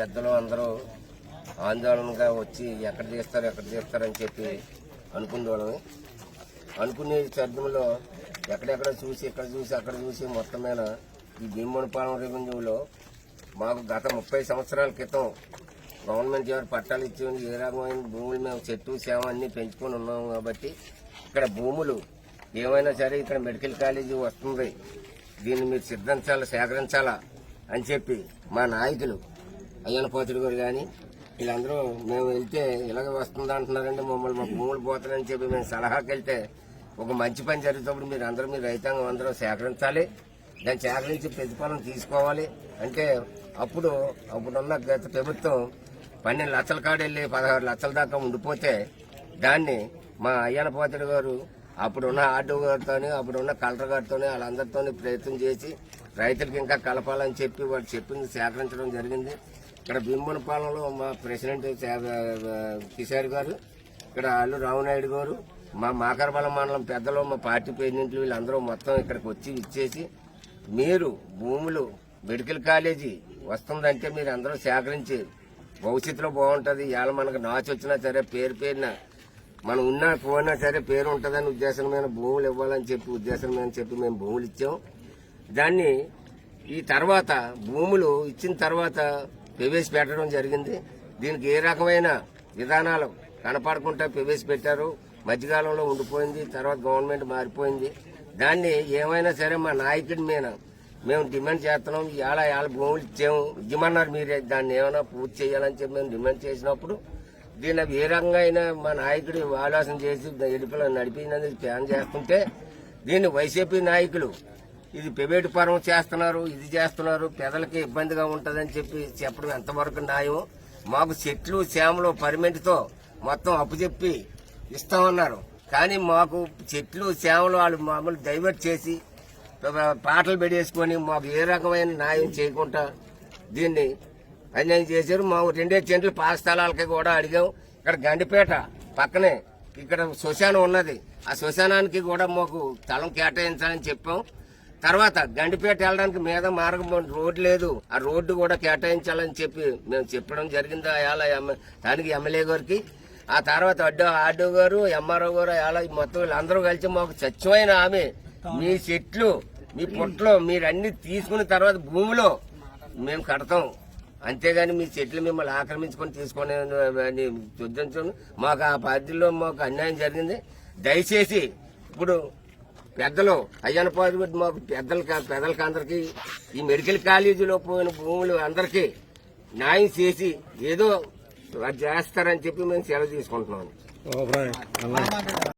పెద్దలు అందరూ ఆందోళనగా వచ్చి ఎక్కడ తీస్తారని చెప్పి అనుకునేవాళ్ళని. అనుకునే చర్చంలో ఎక్కడెక్కడ చూసి అక్కడ చూసి మొత్తం మీద ఈ భీమవరపాలెం రెవెన్యూలో మాకు గత 30 సంవత్సరాల క్రితం గవర్నమెంట్ ఎవరు పట్టాలు ఇచ్చి ఏ రకమైన భూములు మేము చెట్టు సేవ అన్ని పెంచుకొని ఉన్నాము. కాబట్టి ఇక్కడ భూములు ఏమైనా సరే ఇక్కడ మెడికల్ కాలేజీ వస్తుంది, దీన్ని మీరు సేకరించాలా అని చెప్పి మా నాయకులు అయ్యన్న పోతుడు గారు కానీ వీళ్ళందరూ మేము వెళ్తే ఇలాగ వస్తుంది అంటున్నారండి, మమ్మల్ని మా భూములు పోతారని చెప్పి మేము సలహాకి వెళ్తే ఒక మంచి పని జరుగుతున్నప్పుడు మీరు రైతాంగం అందరూ సేకరించాలి, దాన్ని సేకరించి ప్రతిఫలం తీసుకోవాలి అంటే అప్పుడున్న గత ప్రభుత్వం 12 లక్షల కాడ వెళ్ళి 16 లక్షల దాకా ఉండిపోతే దాన్ని మా అయ్యన్న పోతుడు గారు అప్పుడున్న ఆర్డో గారితో అప్పుడున్న కలెక్టర్ గారితో వాళ్ళందరితో ప్రయత్నం చేసి రైతులకు ఇంకా కలపాలని చెప్పి వాళ్ళు చెప్పింది సేకరించడం జరిగింది. ఇక్కడ భీమవరపాలెంలో మా ప్రెసిడెంట్ కిషోర్ గారు, ఇక్కడ అల్లు రామనాయుడు గారు, మా మాకరపాలెం మండలం పెద్దలు, మా పార్టీ ప్రెసిడెంట్లు వీళ్ళందరూ మొత్తం ఇక్కడికి వచ్చి ఇచ్చేసి మీరు భూములు మెడికల్ కాలేజీ వస్తుందంటే మీరు అందరూ సేకరించి భవిష్యత్తులో బాగుంటుంది, ఇవాళ మనకు నాచు వచ్చినా సరే పేరున మనం ఉన్నా పోయినా సరే పేరు ఉంటుందని ఉద్దేశమైన భూములు ఇవ్వాలని చెప్పి మేము భూములు ఇచ్చాం. దాన్ని ఈ తర్వాత భూములు ఇచ్చిన తర్వాత ప్రవేశపెట్టడం జరిగింది. దీనికి ఏ రకమైన విధానాలు కనపడకుండా ప్రవేశపెట్టారు, మధ్యకాలంలో ఉండిపోయింది, తర్వాత గవర్నమెంట్ మారిపోయింది. దాన్ని ఏమైనా సరే మా నాయకుడి మీద మేము డిమాండ్ చేస్తున్నాం. ఇవాళ భూములు ఇవ్వమన్నారు, మీరే దాన్ని ఏమైనా పూర్తి చేయాలని చెప్పి మేము డిమాండ్ చేసినప్పుడు దీన్ని ఏ రకంగా అయినా మా నాయకుడు ఆలోచన చేసి ఎడుపులో నడిపించినందుకు ప్లాన్ చేస్తుంటే దీన్ని వైసీపీ నాయకులు ఇది ప్రైవేటు పరం చేస్తున్నారు, ఇది చేస్తున్నారు, పేదలకి ఇబ్బందిగా ఉంటుందని చెప్పడం ఎంతవరకు న్యాయం? మాకు చెట్లు చేమలు పర్మిట్తో మొత్తం అప్పుచెప్పి ఇస్తామన్నారు, కానీ మాకు చెట్లు చేమలు వాళ్ళు మామూలు డైవర్ట్ చేసి పాటలు పెట్టేసుకొని మాకు ఏ రకమైన న్యాయం చేయకుండా దీన్ని అన్యాయం చేశారు. మాకు 2 సెంట్లు పాత స్థలాలకి కూడా అడిగాం. ఇక్కడ గండిపేట పక్కనే ఇక్కడ శ్మశానం ఉన్నది, ఆ శ్మశానానికి కూడా మాకు స్థలం కేటాయించాలని చెప్పాం. తర్వాత గండిపేట వెళ్ళడానికి మీద మార్గం రోడ్డు లేదు, ఆ రోడ్డు కూడా కేటాయించాలని చెప్పి మేము చెప్పడం జరిగింది దానికి ఎమ్మెల్యే గారికి. ఆ తర్వాత ఆర్డో గారు, ఎంఆర్ఓ గారు మొత్తం వీళ్ళందరూ కలిసి మాకు స్వచ్ఛమైన ఆమె మీ చెట్లు మీ పుట్టలో మీరు అన్ని తీసుకున్న తర్వాత భూమిలో మేము కడతాం, అంతేగాని మీ చెట్లు మిమ్మల్ని ఆక్రమించుకొని తీసుకునే చూద్దాం. మాకు ఆ పార్టీలో మాకు అన్యాయం జరిగింది. దయచేసి ఇప్పుడు పెద్దలు అయ్యన్న పోతుడు మాకు పెద్దలకి అందరికీ ఈ మెడికల్ కాలేజీలో పోయిన భూములు అందరికీ న్యాయం చేసి ఏదో చేస్తారని చెప్పి మేము సెలవు తీసుకుంటున్నాం.